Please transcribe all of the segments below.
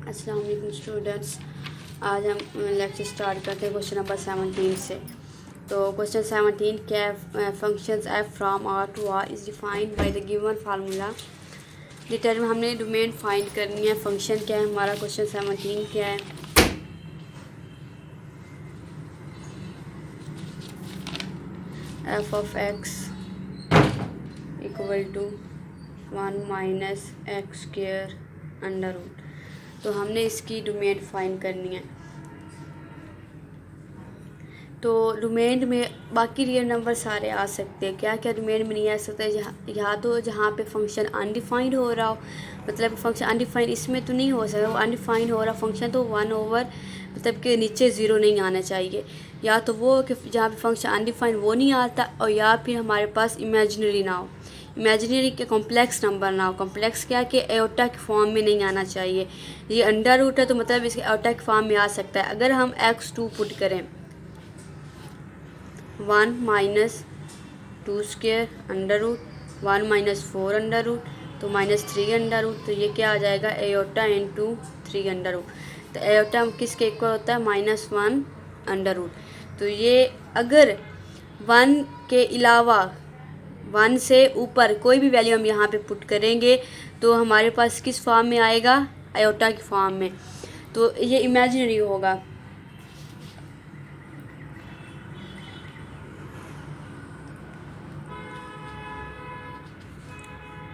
अस्सलाम वालेकुम स्टूडेंट्स। आज हम लेक्चर स्टार्ट करते हैं क्वेश्चन नंबर 17 से। तो क्वेश्चन 17 क्या functions F from R to R is defined by the given formula determine. हमने डोमेन फाइंड करनी है। फंक्शन क्या है हमारा, क्वेश्चन 17 क्या है, F of X equal to 1 minus X square under root. तो हमने इसकी डोमेन फाइंड करनी है। तो डोमेन में बाकी रियल नंबर सारे आ सकते हैं। क्या क्या डोमेन में नहीं आ सकता है, या तो जहाँ पे फंक्शन अनडिफाइंड हो रहा हो, मतलब फंक्शन अनडिफाइंड इसमें तो नहीं हो सकता। वो अनडिफाइंड हो रहा फंक्शन तो 1 ओवर मतलब कि नीचे 0 नहीं आना चाहिए। या तो वो कि जहाँ पे फंक्शन अनडिफाइंड वो नहीं आता, और या फिर हमारे पास इमेजिनरी ना हो, इमेजिनरी के कॉम्प्लेक्स नंबर ना हो। कॉम्प्लेक्स क्या कि एयोटा के फॉर्म में नहीं आना चाहिए। ये अंडर रूट है तो मतलब इसके एयोटा के फॉर्म में आ सकता है। अगर हम x2 पुट करें 1 minus 2 square under root 1 minus 4 under root तो माइनस 3 अंडर रूट, तो ये क्या आ जाएगा एयोटा इंटू 3 अंडर रूट। तो एयोटा किसके इक्वल होता है -1 अंडर रूट। तो ये अगर 1 के अलावा 1 से ऊपर कोई भी वैल्यू हम यहाँ पे पुट करेंगे तो हमारे पास किस फॉर्म में आएगा, आयोटा की फॉर्म में। तो ये इमेजिनरी होगा।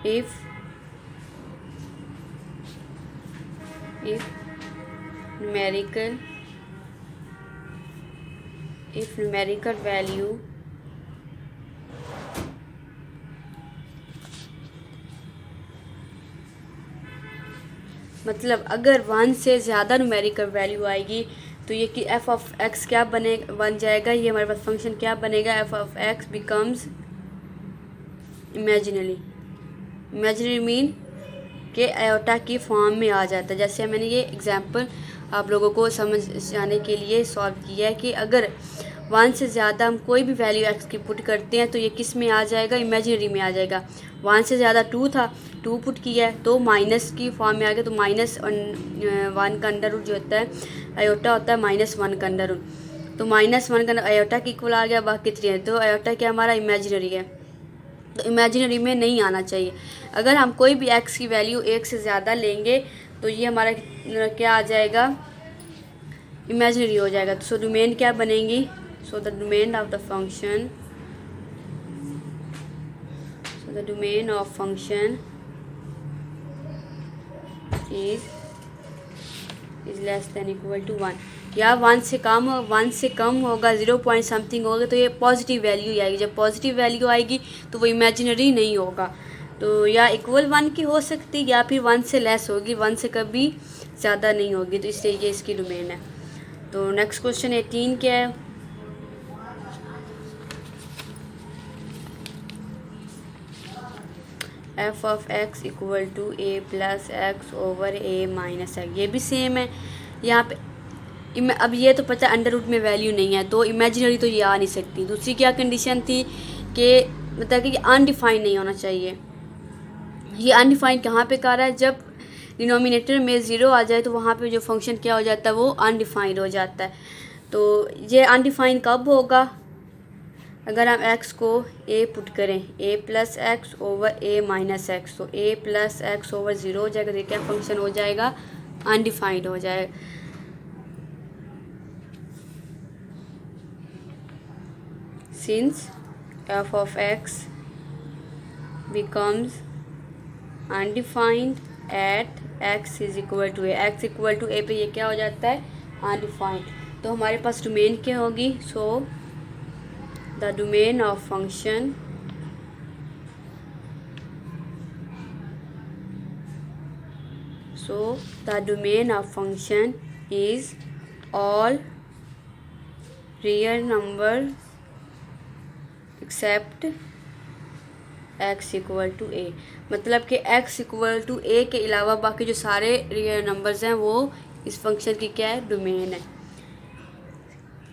if numerical value मतलब अगर 1 से ज़्यादा न्यूमेरिकल वैल्यू आएगी तो ये कि एफ ऑफ एक्स क्या बन जाएगा, ये हमारे पास फंक्शन क्या बनेगा, F of x becomes imaginary. Imaginary mean के आयोटा की फॉर्म में आ जाता है। जैसे मैंने ये एग्जांपल आप लोगों को समझ जाने के लिए सॉल्व किया है कि अगर 1 से ज़्यादा हम कोई भी वैल्यू एक्स की पुट करते हैं तो ये किस में आ जाएगा, इमेजिनरी में आ जाएगा। 1 से ज़्यादा 2 था, 2 पुट किया है तो माइनस की फॉर्म में आ गया, तो -1 का अंडर रूट जो होता है आयोटा होता है -1 का अंडर रूट। तो -1 का आयोटा की इक्वल आ गया, बाकी 3 है। तो आयोटा क्या हमारा इमेजिनरी है, तो इमेजिनरी में नहीं आना चाहिए। अगर हम कोई भी एक्स की वैल्यू 1 से ज़्यादा लेंगे तो ये हमारा क्या आ जाएगा, इमेजिनरी हो जाएगा। तो डोमेन क्या बनेगी, so the domain of the function is less than equal to 1, या 1 से कम होगा, 0 पॉइंट समथिंग होगा तो ये पॉजिटिव वैल्यू आएगी। जब पॉजिटिव वैल्यू आएगी तो वो इमेजिनरी नहीं होगा। तो या इक्वल 1 की हो सकती है या फिर 1 से लेस होगी, 1 से कभी ज़्यादा नहीं होगी। तो इसलिए ये इसकी डोमेन है। तो नेक्स्ट क्वेश्चन 18 क्या है, F of X equal to A plus X over A minus X. ये भी सेम है। यहाँ पे अब ये तो पता अंडर रूट में वैल्यू नहीं है तो इमेजिनरी तो ये आ नहीं सकती। दूसरी क्या कंडीशन थी कि मतलब कि अनडिफाइंड नहीं होना चाहिए। ये अनडिफाइंड कहाँ पे कर रहा है, जब डिनोमिनेटर में 0 आ जाए तो वहाँ पे जो फंक्शन क्या हो जाता है वो अनडिफाइंड हो जाता है। तो ये अनडिफाइंड कब होगा, अगर हम x को a पुट करें a plus X over a minus x, तो a प्लस एक्स ओवर 0 हो जाएगा। तो क्या फंक्शन हो जाएगा, अनडिफाइंड हो जाएगा। Since f of x becomes undefined at x is equal to a, x equal to a पे ये क्या हो जाता है undefined। तो हमारे पास डोमेन क्या होगी, so the domain of function is all real numbers except x equal to a। मतलब कि x इक्वल टू a के अलावा बाकी जो सारे रियल नंबर्स हैं वो इस फंक्शन की क्या है, डोमेन है।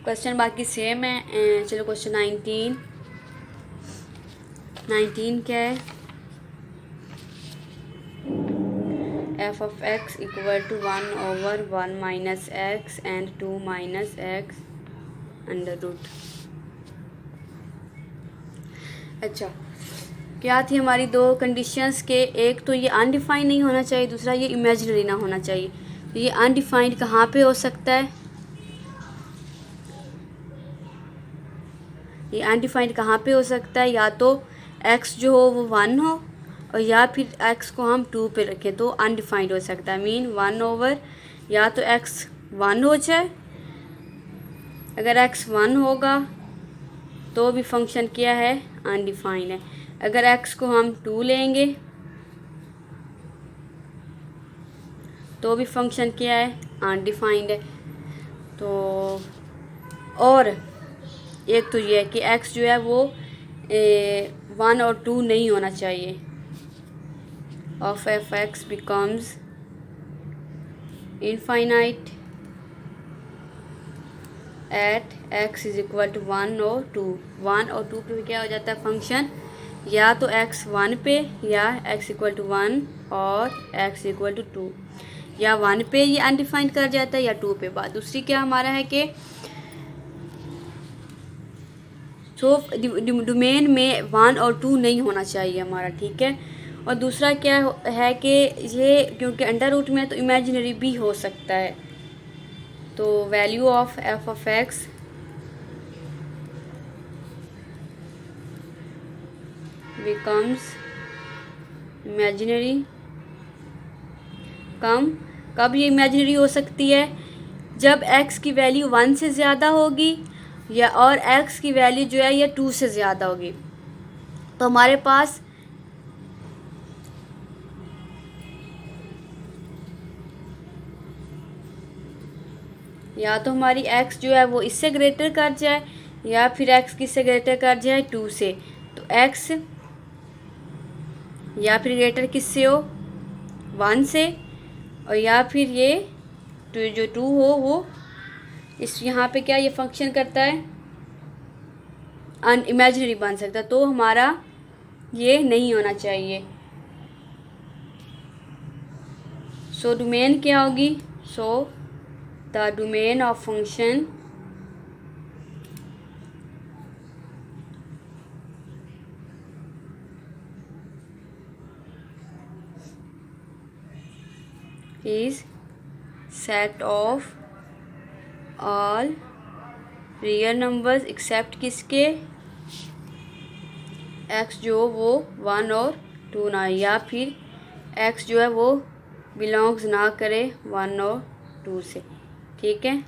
क्वेश्चन बाकी सेम है। चलो क्वेश्चन 19 क्या है, F of X equal to 1/1 minus X and 2 minus X under root. अच्छा, क्या थी हमारी दो कंडीशंस के, एक तो ये अनडिफाइंड नहीं होना चाहिए, दूसरा ये इमेजिनरी ना होना चाहिए। तो ये अनडिफाइंड कहाँ पे हो सकता है, ये अनडिफाइंड कहाँ पे हो सकता है, या तो x जो हो वो 1 हो और या फिर x को हम 2 पे रखें तो अनडिफाइंड हो सकता है। मीन 1/, या तो x 1 हो जाए, अगर x 1 होगा तो भी फंक्शन क्या है, अनडिफाइंड है। अगर x को हम 2 लेंगे तो भी फंक्शन क्या है, अनडिफाइंड है। तो और एक तो ये है कि x जो है वो 1 और 2 नहीं होना चाहिए। Of F X becomes infinite at x is equal to 1 और 2। 1 और 2 पे क्या हो जाता है फंक्शन, या तो x 1 पे, या x इक्वल टू 1 और x इक्वल टू 2, या 1 पे ये अनडिफाइंड कर जाता है या 2 पे। बात दूसरी क्या हमारा है कि तो डोमेन में 1 और 2 नहीं होना चाहिए हमारा, ठीक है। और दूसरा क्या है कि ये क्योंकि अंडर रूट में तो इमेजिनरी भी हो सकता है, तो value of F of x becomes imaginary. कब ये इमेजिनरी हो सकती है, जब x की वैल्यू 1 से ज़्यादा होगी या और x की वैल्यू जो है ये 2 से ज़्यादा होगी। तो हमारे पास या तो हमारी x जो है वो इससे ग्रेटर कर जाए, या फिर x किससे ग्रेटर कर जाए, 2 से। तो x या फिर ग्रेटर किससे हो, 1 से, और या फिर ये जो 2 हो वो इस यहाँ पे क्या ये फंक्शन करता है, इमेजिनरी बन सकता है। तो हमारा ये नहीं होना चाहिए। सो डोमेन क्या होगी, so the domain of function is set of all real numbers accept किसके, x जो वो 1 और 2 ना, या फिर x जो है वो बिलोंग्स ना करे 1 और 2 से, ठीक है।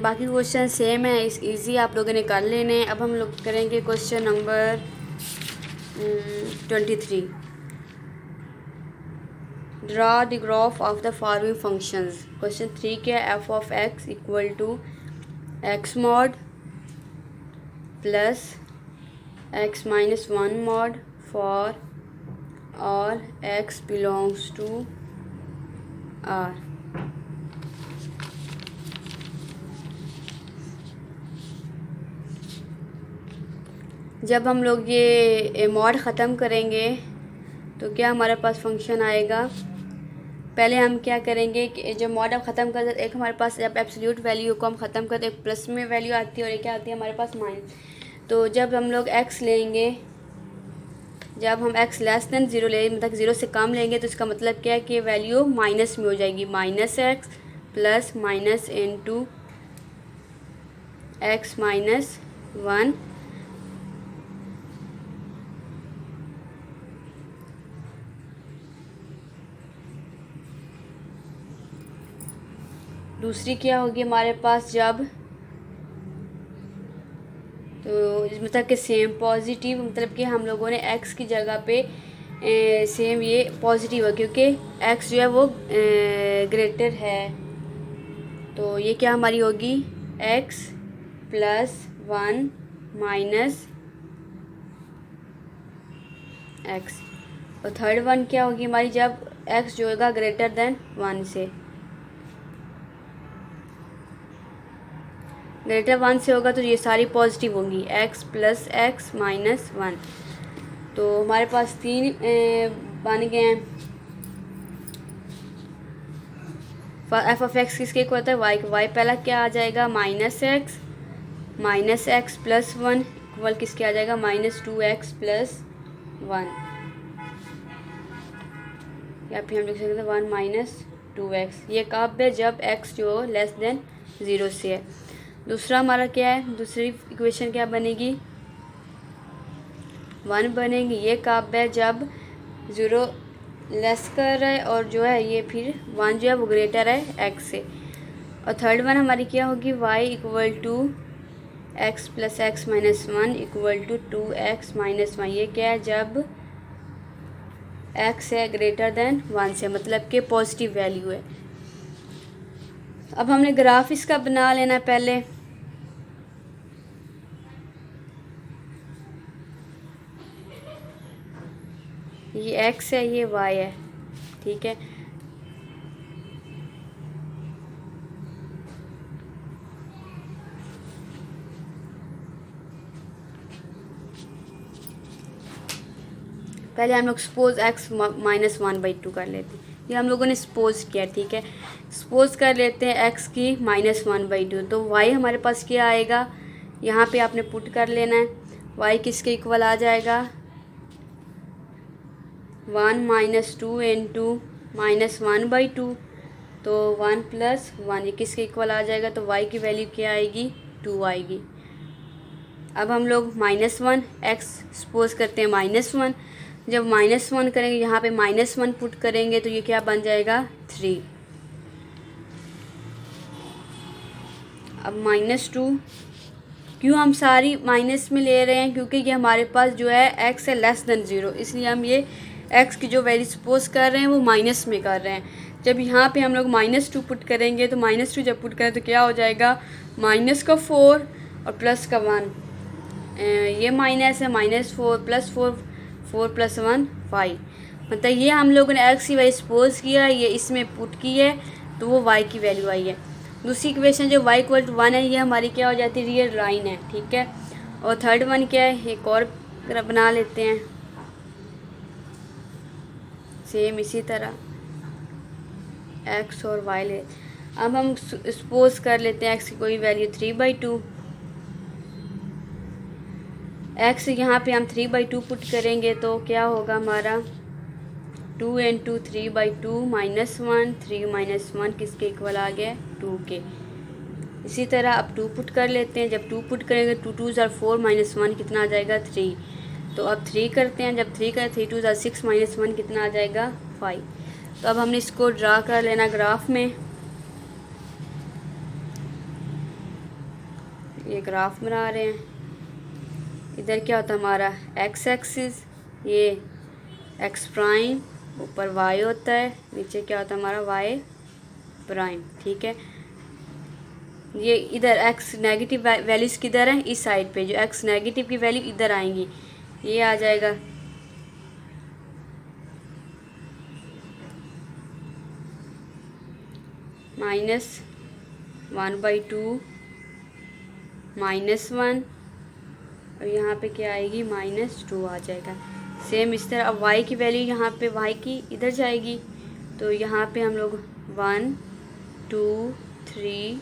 बाकी क्वेश्चन सेम है, इस इजी आप लोगों ने कर लेने। अब हम लोग करेंगे question number 23। Draw the graph of the following functions. Question 3 क्या है, F of X equal to X mod plus X minus 1 mod for और एक्स बिलोंग्स टू आर। जब हम लोग ये मॉड ख़त्म करेंगे तो क्या हमारे पास फंक्शन आएगा। पहले हम क्या करेंगे कि जब मॉड अब ख़त्म कर देते, एक हमारे पास जब एब्सोल्यूट वैल्यू को हम ख़त्म करते एक प्लस में वैल्यू आती है और एक क्या आती है हमारे पास माइनस। तो जब हम लोग x लेंगे, जब हम x लेस दैन 0 ले मतलब 0 से कम लेंगे तो इसका मतलब क्या है कि वैल्यू माइनस में हो जाएगी, minus x plus minus into x minus 1 दूसरी क्या होगी हमारे पास, जब तो मतलब कि सेम पॉजिटिव, मतलब कि हम लोगों ने x की जगह पे सेम ये पॉजिटिव है क्योंकि x जो है वो ग्रेटर है। तो ये क्या हमारी होगी x +1 माइनस एक्स। और थर्ड वन क्या होगी हमारी, जब एक्स जो होगा ग्रेटर देन 1 से, ग्रेटर 1 से होगा तो ये सारी पॉजिटिव होंगी, x + x - 1। तो हमारे पास 3 बन गए हैं। f(x) किसके इक्वल होता है, y। y पहला क्या आ जाएगा, -x + 1 इक्वल किसके आ जाएगा, -2x + 1। या फिर हम लिख सकते हैं 1 - 2x। ये कब है, जब x जो लेस देन 0 से है। दूसरा हमारा क्या है, दूसरी इक्वेशन क्या बनेगी, 1 बनेगी। ये कब है, जब 0 लेस कर रहा है और जो है ये फिर 1 जो है वो ग्रेटर है x से। और थर्ड वन हमारी क्या होगी, y = x + x - 1 = 2x - 1। ये क्या है, जब x है ग्रेटर देन 1 से, मतलब कि पॉजिटिव वैल्यू है। अब हमने ग्राफ इसका बना लेना है पहले। ये x है, ये y है, ठीक है। पहले हम लोग सपोज x - 1/2 कर लेते हैं। ये हम लोगों ने सपोज किया, ठीक है। सपोज कर लेते हैं x की -1/2। तो y हमारे पास क्या आएगा, यहाँ पे आपने पुट कर लेना है। y किसके इक्वल आ जाएगा, 1 - 2 × -1/2। तो 1 + 1 ये किसके इक्वल आ जाएगा, तो y की वैल्यू क्या आएगी, 2 आएगी। अब हम लोग -1 x सपोज करते हैं -1। जब -1 करेंगे, यहाँ पे -1 पुट करेंगे तो ये क्या बन जाएगा, 3। अब -2 क्यों हम सारी माइनस में ले रहे हैं, क्योंकि ये हमारे पास जो है x है लेस देन 0, इसलिए हम ये x की जो वैल्यू सपोज कर रहे हैं वो माइनस में कर रहे हैं। जब यहाँ पे हम लोग -2 पुट करेंगे तो -2 जब पुट करें तो क्या हो जाएगा, -4 और +1। ये माइनस है, -4 + 4 4 + 1 5। मतलब ये हम लोगों ने x की वैल्यू सपोज किया, ये इसमें पुट की है तो वो y की वैल्यू आई है। दूसरी इक्वेशन जो y = 1 है, ये हमारी क्या हो जाती है, रियल लाइन है, ठीक है। और थर्ड वन क्या है, एक और बना लेते हैं सेम इसी तरह x और y ले। अब हम सपोज कर लेते हैं x की कोई वैल्यू 3/2। x यहाँ पे हम 3/2 पुट करेंगे तो क्या होगा हमारा, 2 × 3/2 - 1। 3 - 1 किसके इक्वल आ गया, 2 के। इसी तरह अब 2 पुट कर लेते हैं। जब 2 पुट करेंगे 2 × 2 = 4 - 1 कितना आ जाएगा, 3। तो अब 3 करते हैं। जब 3 करें 3 × 2 = 6 - 1 कितना आ जाएगा, 5। तो अब हमने इसको ड्रा कर लेना ग्राफ में। ये ग्राफ बना रहे हैं। इधर क्या होता है हमारा x एक्सिस, ये x', ऊपर y होता है, नीचे क्या होता है हमारा y', ठीक है। ये इधर x नेगेटिव वैल्यूज़ किधर हैं, इस साइड पे, जो x नेगेटिव की वैल्यू इधर आएंगी, ये आ जाएगा -1/2 -1, और यहाँ पे क्या आएगी, -2 आ जाएगा। सेम इस तरह अब y की वैल्यू यहाँ पे y की इधर जाएगी, तो यहाँ पे हम लोग 1 2 3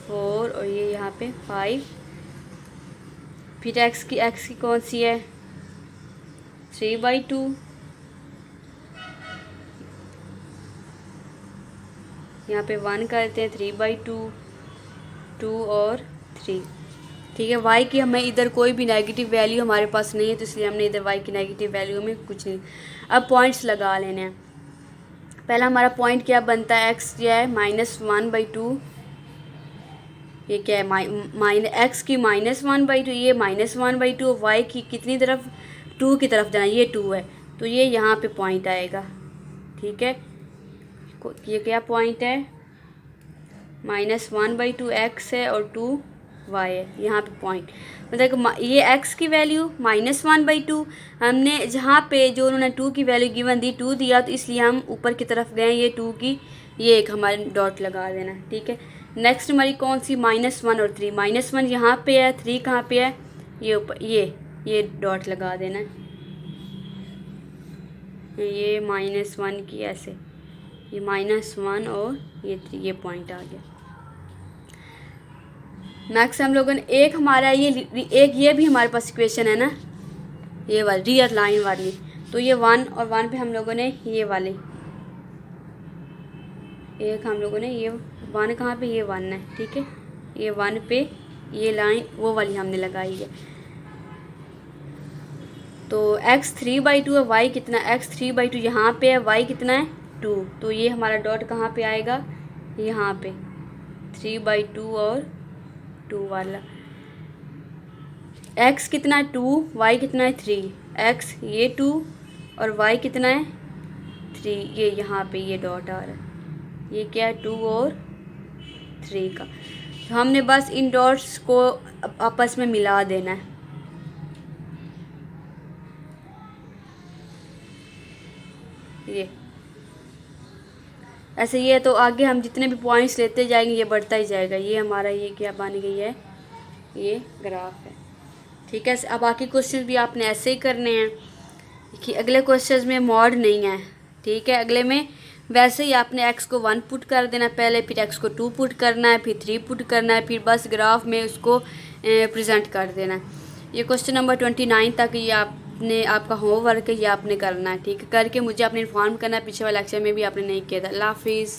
4 और ये यहाँ पे 5। फिर x की कौन सी है, 3/2। यहाँ पे 1 करते हैं, 3/2 2 और 3, ठीक है। y की हमें इधर कोई भी नेगेटिव वैल्यू हमारे पास नहीं है, तो इसलिए हमने इधर y की नेगेटिव वैल्यू में कुछ नहीं। अब पॉइंट्स लगा लेने हैं। पहला हमारा पॉइंट क्या बनता है, x क्या है -1/2, ये क्या है x की -1/2, ये -1/2, y की कितनी तरफ, 2 की तरफ जाना, ये 2 है, तो ये यहाँ पे पॉइंट आएगा, ठीक है। ये क्या पॉइंट है, -1/2 x है और 2 वाई है, यहाँ पे पॉइंट, मतलब ये एक्स की वैल्यू -1/2, हमने जहाँ पे जो उन्होंने 2 की वैल्यू गिवन दी 2 दिया, तो इसलिए हम ऊपर की तरफ गए, ये 2 की ये एक हमारे डॉट लगा देना, ठीक है। नेक्स्ट हमारी कौन सी, -1 और 3, -1 यहाँ पे है, 3 कहाँ पे है, ये ऊपर, ये डॉट लगा देना, ये -1 की ऐसे, ये -1 और ये 3, ये पॉइंट आ गया। नेक्स्ट हम लोगों ने एक हमारा ये भी हमारे पास इक्वेशन है ना, ये वाली रियल लाइन वाली, तो ये 1 और 1 पे हम लोगों ने ये वाली एक हम लोगों ने ये 1 कहाँ पे, ये 1 है, ठीक है, ये 1 पे ये लाइन वो वाली हमने लगाई है। तो x 3/2 है, y कितना, x 3/2 यहाँ पे है, y कितना है 2, तो ये हमारा डॉट कहाँ पे आएगा, यहाँ पे 3/2 और 2 वाला। x कितना है 2, y कितना है 3, x ये 2 और y कितना है 3, ये यहाँ पे ये डॉट आ रहा है, ये क्या है 2 और 3 का। तो हमने बस इन डॉट्स को आपस में मिला देना है, ये ऐसे ये, तो आगे हम जितने भी पॉइंट्स लेते जाएंगे ये बढ़ता ही जाएगा। ये हमारा ये क्या बन गई है, ये ग्राफ है, ठीक है। अब बाकी क्वेश्चन भी आपने ऐसे ही करने हैं कि अगले क्वेश्चन में मॉड नहीं है, ठीक है। अगले में वैसे ही आपने x को 1 पुट कर देना पहले, फिर x को 2 पुट करना है, फिर 3 पुट करना है, फिर बस ग्राफ में उसको प्रेजेंट कर देना है। ये क्वेश्चन नंबर 29 तक ये आपका होमवर्क है, ये आपने करना है, ठीक है। करके मुझे आपने इन्फॉर्म करना है, पीछे वाले लेक्चर में भी आपने नहीं किया था। अल्लाह हाफिज़।